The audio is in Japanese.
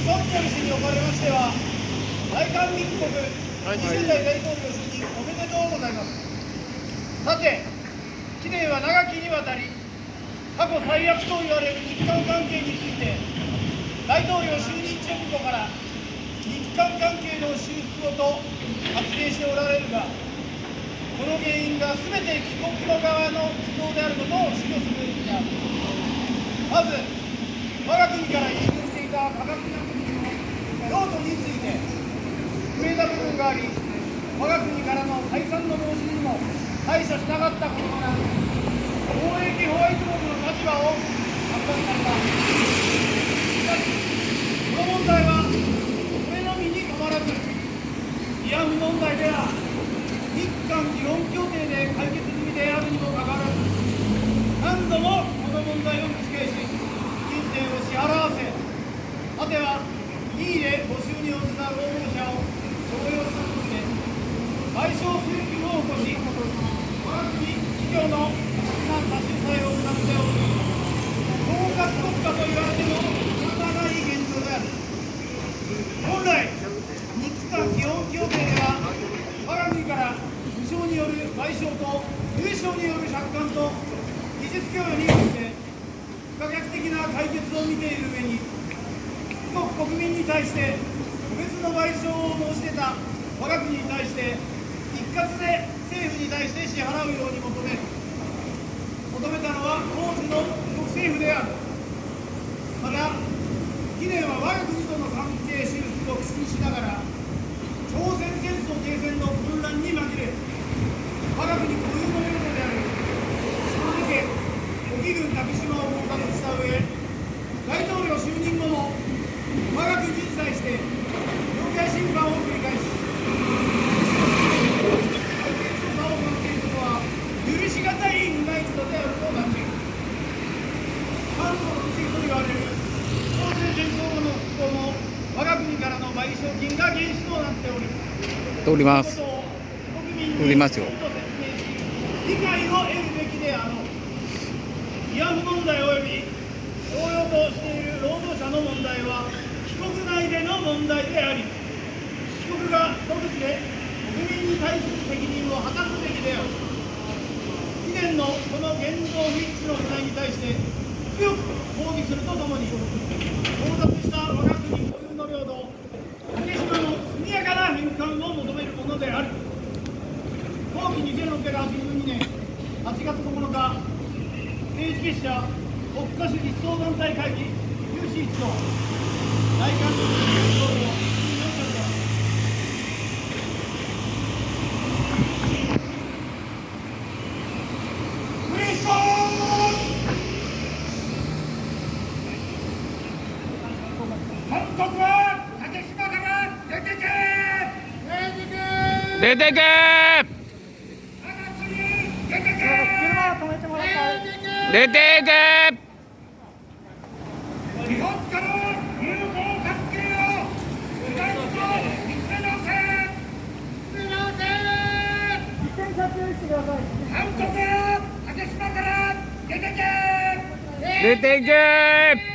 ソンニョル氏におかれましては、大韓民国20代大統領就任おめでとうございます。さて、記念は長きにわたり、過去最悪と言われる日韓関係について、大統領就任直後から日韓関係の修復をと発言しておられるが、この原因がすべて帰国の側の都合であることを知慮するべきである。まず、我が国から輸入していた化学薬品の用途について、増えた部分があり、我が国からの再三の申し出にも対処しなかったことから、貿易ホワイト国の立場を発覚された。しかし、この問題は、これのみに止まらず、慰安婦問題では、日韓基本協定で解決済みであるにもかかわらず、何度もこの問題を繰り返し、金銭を支払わせ、果ては任意で募集に応じた労働者を徴用したとして、賠償請求を起こし、我が国企業の資産差し押さえを行っており、包括国家と言われても仕方ない現状である。本来、日韓基本協定では、我が国から無償による賠償と有償による借款と技術供与によって不可逆的な解決を見ている上に、国民に対して個別の賠償を申し出た我が国に対して一括で政府に対して支払うように求めたのは当時の国政府である。また、近年は我が国との関係修復を口にしながら、朝鮮戦争停戦の混乱に紛れ、我が国固有の領土である島根県隠岐郡竹島を放火とした上、大統領就任後も我が国に対して領海侵犯を繰り返し、海底調査を行っていることは許し難い苦いことであると感じる。韓国の奇跡と言われる朝鮮戦争後の復興も我が国からの賠償金が原資となっており、通ります。通りますよ。理解を得るべきであろう。慰安婦問題及び徴用としている労働者の問題は帰国内での問題であり、帰国が独自で国民に対する責任を果たすべきである。近年のこの言動不一致の問題に対して強く抗議するとともに、到達した我が国固有の領土竹島の速やかな返還を求めるものである。後期2682年8月9日、政治結社国家主義思想団体会議有志一同、大韓民国総理を信用された。韓国は竹島から出てけ！出てけ！出てけ！日本との友好関係を不断と見つめ直せ！韓国は竹島から出てけ！出てけ！